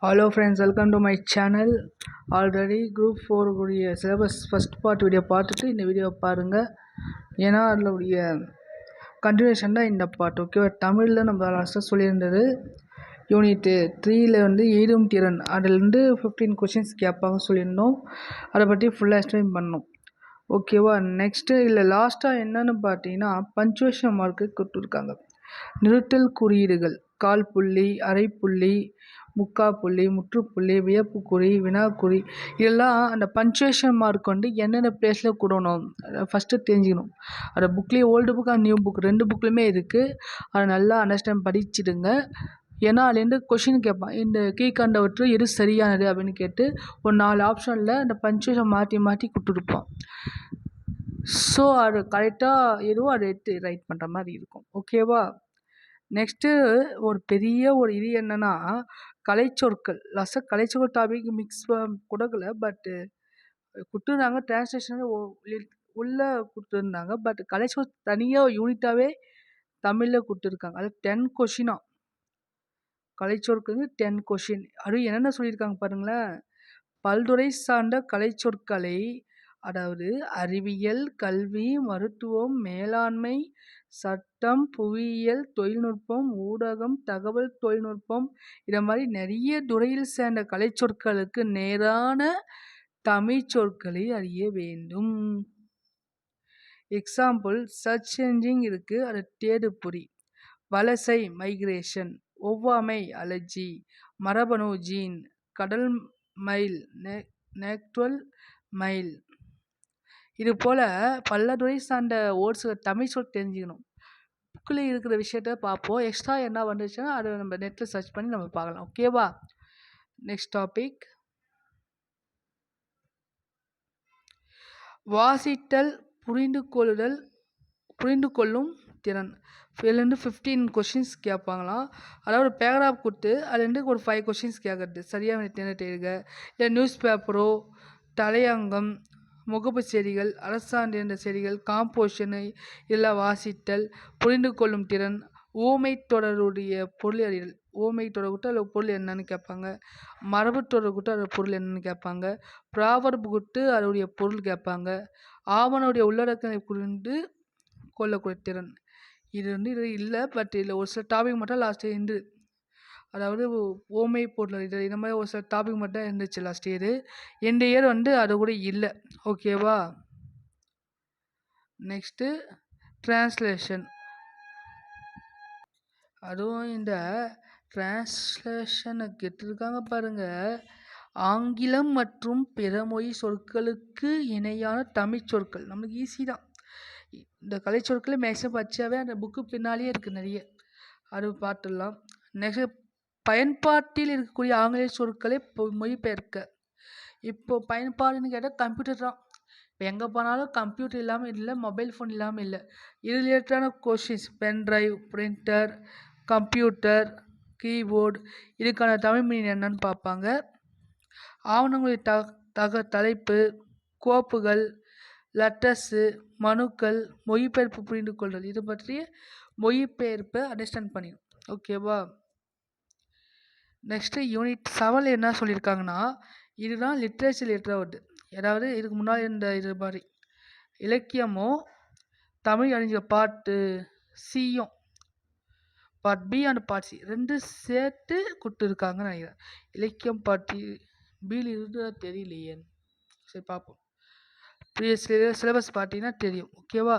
Hello friends, welcome to my channel. Already group 4 உடைய syllabus first part video பார்த்துட்டு இந்த video பாருங்கள். ஏன்னா அதில் உடைய கண்டினியூஷன் தான் இந்த பார்ட். ஓகேவா? தமிழில் நம்ம லாஸ்ட்டாக சொல்லியிருந்தது யூனிட்டு 3ல் வந்து எய்தும் திறன், அதிலேருந்து 15 கொஷின்ஸ் கேட்பாங்க சொல்லியிருந்தோம். அதை பற்றி ஃபுல்லாக எக்ஸ்பிளைன் பண்ணோம். ஓகேவா? நெக்ஸ்ட்டு இல்லை லாஸ்ட்டாக என்னென்னு பார்த்தீங்கன்னா பஞ்சுவேஷன் மார்க்கு கொடுத்துருக்காங்க. நிறுத்தல் குறியீடுகள், கால் புள்ளி, அரை புள்ளி, முக்காப்புள்ளி, முற்றுப்புள்ளி, வியப்புக்குறி, வினாக்குறி, இதெல்லாம் அந்த பஞ்சுவேஷன் மார்க் வந்து என்னென்ன பிளேஸில் கொடுக்கணும் ஃபஸ்ட்டு தெரிஞ்சுக்கணும். அந்த புக்லேயே old book and new book 2 புக்லையுமே இருக்குது. அதை நல்லா அண்டர்ஸ்டாண்ட் படிச்சுடுங்க. ஏன்னா அதுலேருந்து கொஷின் கேட்பான், இந்த கீழ்கண்டவற்றில் எது சரியானது அப்படின்னு கேட்டு ஒரு 4 ஆப்ஷனில் அந்த பஞ்சுவேஷன் மாற்றி மாற்றி கொடுத்துருப்பான். ஸோ அது கரெக்டாக எதுவும் அதை எடுத்து ரைட் பண்ணுற மாதிரி இருக்கும். ஓகேவா? நெக்ஸ்ட்டு ஒரு பெரிய ஒரு இது என்னென்னா கலைச்சொற்கள். லாஸ்ட்டாக கலைச்சொற்கள் டாபிக் மிக்ஸ் கொடுக்கல, பட்டு கொடுத்துருந்தாங்க. டிரான்ஸ்லேஷன் உள்ளே கொடுத்துருந்தாங்க. பட் கலைச்சொல் தனியாக யூனிட்டாகவே தமிழில் கொடுத்துருக்காங்க. அது 10 கொஷினாக கலைச்சொற்கள் 10 கொஷின். அதுவும் என்னென்ன சொல்லியிருக்காங்க பாருங்களேன். பல்துறை சார்ந்த கலைச்சொற்களை, அதாவது அறிவியல், கல்வி, மருத்துவம், மேலாண்மை, சட்டம், புவியியல், தொழில்நுட்பம், ஊடகம், தகவல் தொழில்நுட்பம், இதை மாதிரி நிறைய துறையில் சேர்ந்த கலைச்சொற்களுக்கு நேரான தமிழ் சொற்களை அறிய வேண்டும். எக்ஸாம்பிள் சர்ச் என்ஜின் இருக்குது, அது தேடுபொறி. வலசை மைக்ரேஷன், ஒவ்வாமை அலர்ஜி, மரபணு ஜீன், கடல் மைல், நேக்டுவல் மைல், இது போல் பல துறை சார்ந்த வேர்ட்ஸ் தமிழ் சொல் தெரிஞ்சுக்கணும். புக்கில் இருக்கிற விஷயத்த பார்ப்போம். எக்ஸ்ட்ரா என்ன வந்துச்சுன்னா அதை நம்ம நெட்டில் சர்ச் பண்ணி நம்ம பார்க்கலாம். ஓகேவா? நெக்ஸ்ட் டாபிக் வாசித்தல், புரிந்து கொள்ளும் திறன். இதுலேருந்து 15 கொஷின்ஸ் கேட்பாங்களாம். அதாவது பேராகிராஃப் கொடுத்து அதுலேருந்து ஒரு 5 கொஷின்ஸ் கேட்குறது. சரியாக தேர்க. இல்லை நியூஸ் பேப்பரோ, தலையங்கம், முகப்பு செய்திகள், அரசாண்ட செய்திகள், காம்போசிஷனை இதெல்லாம் வாசித்தல், புரிந்து கொள்ளும் திறன், ஊமை தொடருடைய பொருள் அறிதல். ஊமை தொடர் கொடுத்து அதில் பொருள் என்னன்னு கேட்பாங்க. மரபு தொடர் கொடுத்து அதோட பொருள் என்னன்னு கேட்பாங்க. ப்ராவர்பு கொடுத்து அதோடைய பொருள் கேட்பாங்க. ஆவணனுடைய உள்ளடக்கத்தை புரிந்து கொள்ளக்கூடிய திறன். இது வந்து இது இல்லை, பட் இதில் ஒரு சில டாபிக் மட்டும் லாஸ்ட்டு இருந்து, அதாவது ஓமை பொருள் இது இந்த மாதிரி ஒரு சில டாபிக் மட்டும் இருந்துச்சு லாஸ்ட் இயர். இந்த இயர் வந்து அது கூட இல்லை. ஓகேவா? Next translation. அதுவும் இந்த டிரான்ஸ்லேஷனை கேட்டிருக்காங்க பாருங்கள். ஆங்கிலம் மற்றும் பிற மொழி சொற்களுக்கு இணையான தமிழ் சொற்கள். நம்மளுக்கு ஈஸி தான். இந்த கலைச்சொற்களை மேக்ஸிமம் படித்தாவே அந்த புக்கு பின்னாலேயே இருக்குது நிறைய. அது பார்த்துடலாம். நெக்ஸ்ட் பயன்பாட்டில் இருக்கக்கூடிய ஆங்கில சொற்களை மொழிபெயர்க்க. இப்போது பயன்பாடுன்னு கேட்டால் கம்ப்யூட்டர் தான். இப்போ எங்கே போனாலும் கம்ப்யூட்டர் இல்லாமல் இல்லை, மொபைல் ஃபோன் இல்லாமல் இல்லை. இது ரிலேட்டடான questions pen drive, printer, computer, keyboard, இதுக்கான தமிழ் மீனிங் என்னன்னு பார்ப்பாங்க. ஆவணங்களுடைய தலைப்பு, கோப்புகள், லெட்டர்ஸு, மனுக்கள், மொழிபெயர்ப்பு புரிந்து கொள்வது, இது பற்றிய மொழிபெயர்ப்பை அண்டர்ஸ்டாண்ட் பண்ணிடும். ஓகேவா? நெக்ஸ்ட்டு யூனிட் 7 என்ன சொல்லியிருக்காங்கன்னா, இதுதான் லிட்ரேச்சர் ரிலேட்டட். அதாவது இதுக்கு முன்னாடி இந்த இது மாதிரி இலக்கியமோ தமிழ் அறிஞர் பார்ட் சியும் part B and part C 2 சேர்த்து கொடுத்துருக்காங்கன்னு நினைக்கிறேன். இலக்கியம் பார்ட் பியில் இருந்தா தெரியலையே. சரி பார்ப்போம். ப்ரீவியஸ் சிலபஸ் பார்த்தீங்கன்னா தெரியும். ஓகேவா?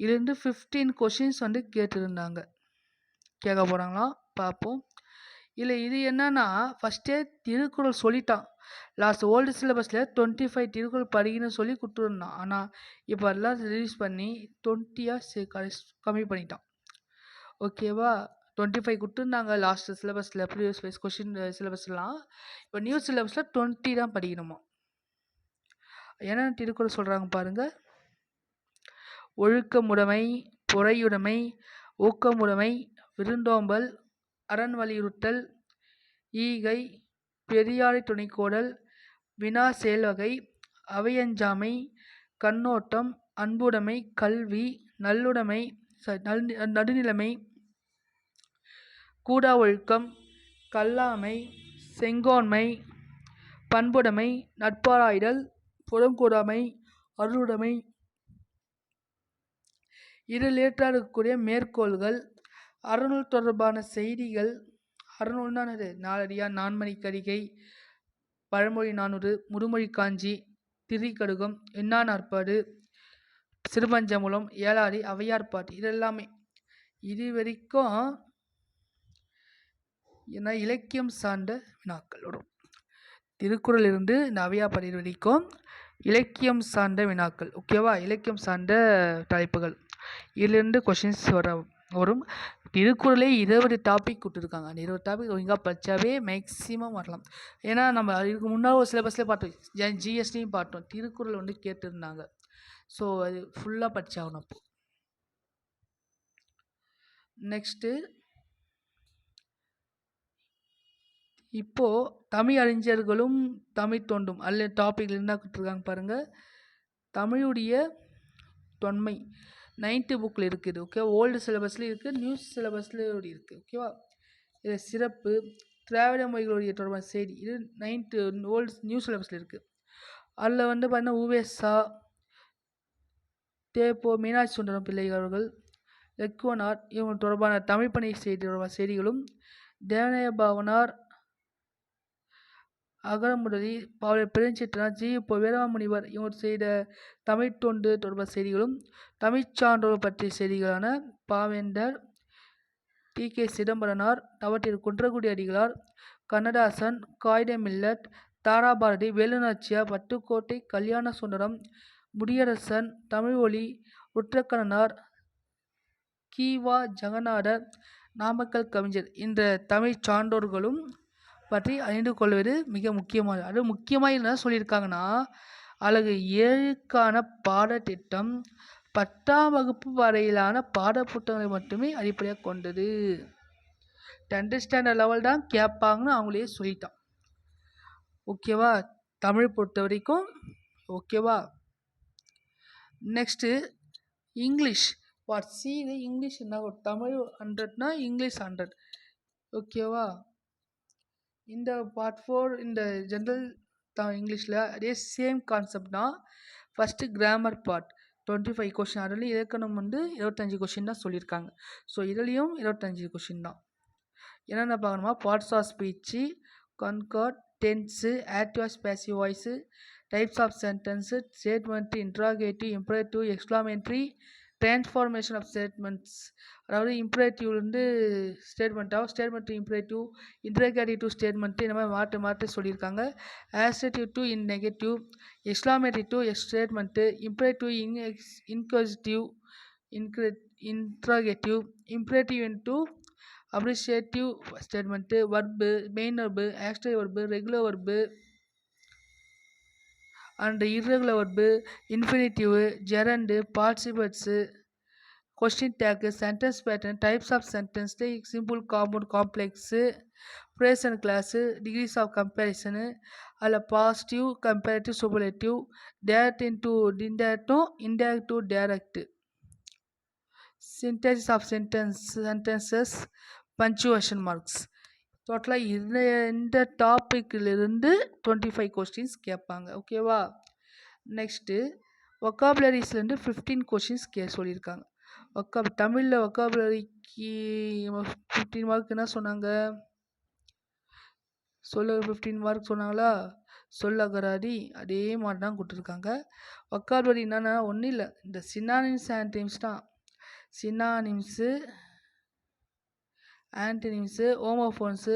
இதுலேருந்து 15 கொஷின்ஸ் வந்து கேட்டிருந்தாங்க. கேட்க போகிறாங்களாம், பார்ப்போம். இல்லை இது என்னன்னா ஃபஸ்ட்டே திருக்குறள் சொல்லிட்டான். லாஸ்ட் ஓல்டு சிலபஸில் 25 திருக்குறள் படிக்கணும்னு சொல்லி கொடுத்துருந்தான். ஆனால் இப்போ எல்லாம் ரிலீஸ் பண்ணி 20 கம்மி பண்ணிட்டான். ஓகேவா? 25 கொடுத்துருந்தாங்க லாஸ்ட் சிலபஸில், ப்ரீவியஸ் வைஸ் கொஷின் சிலபஸ்லாம். இப்போ நியூ சிலபஸில் 20 தான் படிக்கணுமா. என்னென்ன திருக்குறள் சொல்கிறாங்க பாருங்கள். ஒழுக்கமுடைமை, பொறையுடைமை, ஊக்கமுடைமை, விருந்தோம்பல், அரண் வலியுறுத்தல், ஈகை, பெரியாரை துணைக்கோடல், வினா செயல்வகை, அவையஞ்சாமை, கண்ணோட்டம், அன்புடைமை, கல்வி, நல்லுடைமை, நடுநிலைமை, கூடா ஒழுக்கம், கல்லாமை, செங்கோன்மை, பண்புடைமை, நட்பாராய்தல், புறங்கூறாமை, அருளுடைமை, இருளேற்றாடக்கூடிய மேற்கோள்கள், அறநூல் தொடர்பான செய்திகள். அறநூல்னானது நாலடியார், நான்மணிக்கடிகை, பழமொழி 400, முதுமொழி காஞ்சி, திரிகடுகம், எண்ணா நாற்பாடு, சிறுபஞ்சமூலம், ஏலாதி, ஔவையார் பாட்டு. இதெல்லாமே இது வரைக்கும் என்ன இலக்கியம் சார்ந்த வினாக்கள் வரும். திருக்குறள் இருந்து இந்த ஔவையார் பாட்டு வரைக்கும் இலக்கியம் சார்ந்த வினாக்கள். ஓகேவா? இலக்கியம் சார்ந்த தலைப்புகள். இதிலிருந்து கொஷின்ஸ் வரும். திருக்குறளே 20 டாபிக் கொடுத்துருக்காங்க. அந்த 20 டாபிக் ஒழுங்காக படித்தாவே மேக்ஸிமம் வரலாம். ஏன்னா நம்ம இதுக்கு முன்னாடி ஒரு சிலபஸ்லேயே பார்த்தோம், ஜிஎஸ்டியும் பார்த்தோம். திருக்குறள் வந்து கேட்டிருந்தாங்க. ஸோ அது ஃபுல்லாக படித்தாகணும். அப்போ நெக்ஸ்ட்டு இப்போது தமிழ் அறிஞர்களும் தமிழ் தொண்டும் அல்ல டாபிக் என்ன கொடுத்துருக்காங்க பாருங்கள். தமிழுடைய தொன்மை 9th புக்கில் இருக்குது. ஓகே, ஓல்டு சிலபஸ்லேயும் இருக்குது, நியூ சிலபஸ்லேயும் இருக்குது. ஓகேவா? இது சிறப்பு திராவிட மொழிகளுடைய தொடர்பான செய்தி. இது 9th ஓல்டு நியூ சிலபஸில் இருக்குது. அதில் வந்து பார்த்தீங்கன்னா உவேசா, தேப்போ, மீனாட்சி சுந்தரம் பிள்ளை அவர்கள், லெக்குவனார் இவங்க தொடர்பான தமிழ் பணி செய்தி தொடர்பான செய்திகளும், தேவனைய பாவனார், அகரமுதலி, பாவலர் பெருஞ்சித்திரனார், ஜி. வீரமாமுனிவர் இவர் செய்த தமிழ் தொண்டு தொடர்பான செய்திகளும், தமிழ்ச்சான்றோர் பற்றிய செய்திகளான பாவேந்தர், டி.கே. சிதம்பரனார், தவத்திரு குன்றக்குடி அடிகளார், கண்ணதாசன், காயிதே மில்லத், தாராபாரதி, வேலுநாச்சியார், பட்டுக்கோட்டை கல்யாண சுந்தரம், முடியரசன், தமிழ் ஒளி, ருத்ரக்கண்ணனார், கி.வா. ஜெகநாதர், நாமக்கல் கவிஞர் இந்த தமிழ் சான்றோர்களும் பற்றி அறிந்து கொள்வது மிக முக்கியமானது. அது முக்கியமாக என்ன சொல்லியிருக்காங்கன்னா, அழகு 7க்கான பாடத்திட்டம் 10ஆம் வகுப்பு வரையிலான பாடப்புத்தகங்களை மட்டுமே அடிப்படையாக கொண்டது. 10th ஸ்டாண்டர்ட் லெவல் தான் கேட்பாங்கன்னு அவங்களே சொல்லிட்டான். ஓகேவா? தமிழ் பொறுத்த வரைக்கும். ஓகேவா? Next English part C. English என்ன, தமிழ் 100னா இங்கிலீஷ் 100. ஓகேவா? இந்த பார்ட் 4 இந்த ஜென்ரல் இங்கிலீஷில் அதே சேம் கான்செப்ட் தான். First grammar part 25 question. அதுலேயும் இலக்கணம் வந்து 25 கொஷின் தான் சொல்லியிருக்காங்க. ஸோ இதுலேயும் 25 கொஷின் தான். என்னென்ன பார்க்கணுமா, parts of speech, concord, tense, active voice, passive voice, types of sentence, statement, interrogative, imperative, exclamatory, transformation of statements. அதாவது இம்பரேட்டிவ்லேருந்து ஸ்டேட்மெண்ட்டாக, statement to imperative, interrogative to statement, இந்த மாதிரி மாற்றி சொல்லியிருக்காங்க. Assertive to in negative, exclamative to statement, imperative inquisitive, interrogative, imperative into appreciative statement, verb, main verb, auxiliary verb, regular verb and irregular verb, infinitive, gerund, participles, question tag, sentence pattern, types of sentence, simple, compound, complex, phrase and class, degrees of comparison, அதில் positive, comparative, superlative, direct into indirect to direct, syntax of sentences, punctuation marks. டோட்டலாக இந்த டாப்பிக்கிலிருந்து 25 questions கேட்பாங்க. ஓகேவா? Next ஒக்காபுலரிஸ்லேருந்து 15 questions சொல்லியிருக்காங்க. தமிழில் ஒக்காபுலரிக்கு 15 mark என்ன சொன்னாங்க, சொல்ல 15 மார்க் சொன்னாங்களா, சொல்லகராதி அதே மாதிரி தான் கொடுத்துருக்காங்க. ஒக்காபுலரி என்னென்னா ஒன்றும் இல்லை, இந்த சினானிம்ஸ் ஆன்டனிம்ஸ் தான். Synonyms, antonyms, homophones,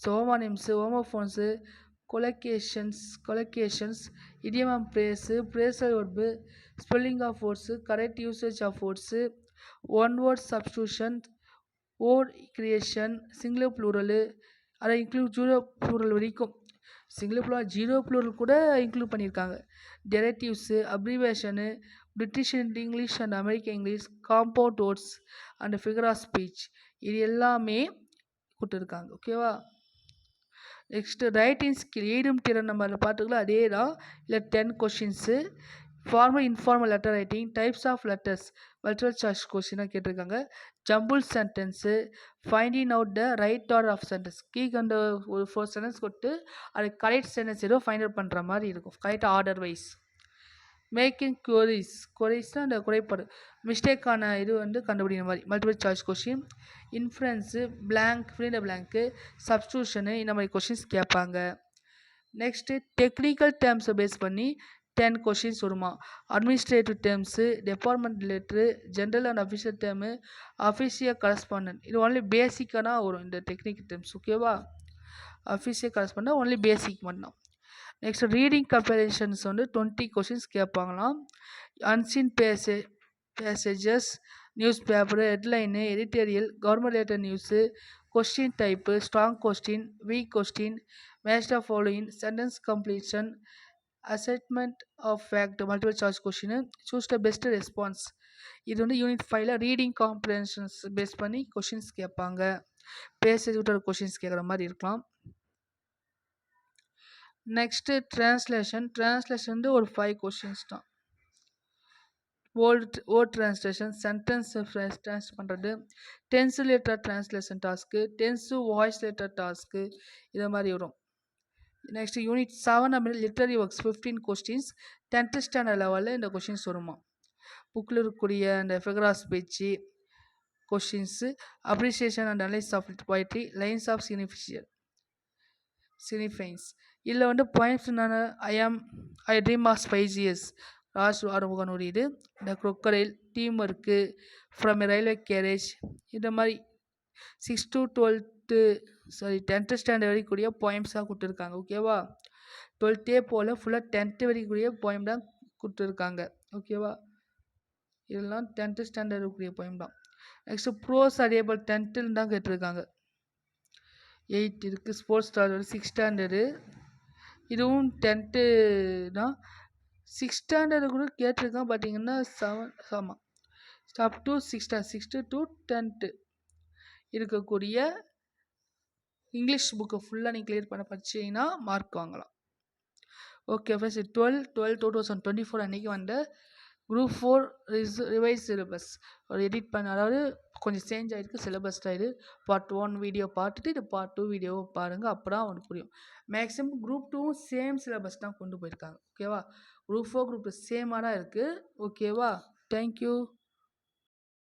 homonyms, homophones, collocations, idiom of phrase, phrasal verb, spelling of words, correct usage of words, one word substitution, word creation, singular plural, அதை இன்க்ளூட் ஜீரோ ப்ளூரல் வரைக்கும். Singular plural, zero plural கூட include பண்ணியிருக்காங்க. Derivatives, abbreviation, British English and American English, compound words and figure of speech, இது எல்லாமே கொடுத்துருக்காங்க. ஓகேவா? Next writing skill, எழுதும் திறன் நம்ம அதில் பார்த்துக்கலாம். அதே தான் இல்லை 10 questions. Formal informal letter writing, types of letters multiple choice கொஸ்டினாக கேட்டிருக்காங்க. Jumble sentence, finding out the right order of sentence, கீழ்கண்ட ஒரு 4 சென்டென்ஸ் கொடுத்து அது கரெக்ட் சென்டென்ஸ் ஏதோ ஃபைண்ட் அவுட் பண்ணுற மாதிரி இருக்கும், கரெக்ட் ஆர்டர் வைஸ். மேக்கிங் கொரிஸ்னால் அந்த குறைபாடு மிஸ்டேக்கான இது வந்து கண்டுபிடிக்கிற மாதிரி multiple choice question. Influence, blank fill blank, substitution இந்த மாதிரி கொஷின்ஸ் கேட்பாங்க. நெக்ஸ்ட்டு டெக்னிக்கல் டேர்ம்ஸை பேஸ் பண்ணி 10 கொஷின்ஸ் வருமா. Administrative terms, department related, general and official term, official correspondent, இது ஒன்லி பேசிக்காக தான் வரும் இந்த டெக்னிக்கல் டேர்ம்ஸ். ஓகேவா, அஃபிஷியல் கரஸ்பாண்டன்ட் ஒன்லி பேசிக் மட்டும். நெக்ஸ்ட் ரீடிங் கம்பேரிஷன்ஸ் வந்து 20 கொஷின்ஸ் கேட்பாங்களாம். Unseen passages, newspaper, headline, editorial, government related news, question type, strong question, weak question, match of following, sentence completion, assessment of fact, multiple choice question, choose the best response. இது வந்து unit 5ல reading comprehensions base பண்ணி questions கேட்பாங்க. Passage விட்டு questions கேட்குற மாதிரி இருக்கலாம். Next translation வந்து ஒரு 5 கொஷின்ஸ் தான். வேர்ட் ட்ரான்ஸ்லேஷன், சென்டென்ஸ் ட்ரான்ஸ் பண்ணுறது, tense related translation task, tense voice related task, இதை மாதிரி வரும். நெக்ஸ்ட் யூனிட் 7 அப்படி literary works 15 questions 10th standard லெவலில் இந்த கொஷின்ஸ் வருமா. புக்கில் இருக்கக்கூடிய அந்த figure speech questions, appreciation and analyse of poetry, lines of significance. இதில் வந்து பாயிண்ட்ஸ் என்னென்ன, I dream of spices, Raj Arumugam ஒரு இது, இந்த crocodile, team work, from a railway carriage, இந்த மாதிரி 6 to 10th ஸ்டாண்டர்ட் வரைக்கூடிய போயம்ஸாக கொடுத்துருக்காங்க. ஓகேவா, 12th போல் ஃபுல்லாக 10th வரைக்கூடிய போயம் தான் கொடுத்துருக்காங்க. ஓகேவா, இதெல்லாம் 10th ஸ்டாண்டர்ட் இருக்கக்கூடிய போயம் தான். நெக்ஸ்ட் ப்ரோஸ் அரியபிள் 10th தான் கேட்டிருக்காங்க. 8 இருக்குது. ஸ்போர்ட்ஸ் ஸ்டார் 6th ஸ்டாண்டர்டு, இதுவும் 10th தான். 6th ஸ்டாண்டர்டு கூட கேட்டிருக்கான். பார்த்தீங்கன்னா 7 ஆமாம், up to 6th to 10th இருக்கக்கூடிய இங்கிலீஷ் புக்கை ஃபுல்லாக நீங்கள் கிளியர் பண்ண படிச்சிங்கன்னா மார்க் வாங்கலாம். ஓகே ஃப்ரெண்ட்ஸ், 12/12/2024 அன்றைக்கி வந்த குரூப் 4 ரிவைஸ் சிலபஸ் ஒரு எடிட் பண்ண, அதாவது கொஞ்சம் சேஞ்ச் ஆகிருக்கு சிலபஸ் ஸ்டைலு. பார்ட் 1 வீடியோ பார்த்துட்டு இது பார்ட் 2 வீடியோவை பாருங்கள், அப்போ தான் அவனுக்கு புரியும். மேக்ஸிமம் குரூப் 2 சேம் சிலபஸ் தான் கொண்டு போயிருக்காங்க. ஓகேவா, குரூப் 4 குரூப் 2 சேமாக தான் இருக்குது. ஓகேவா, தேங்க்யூ.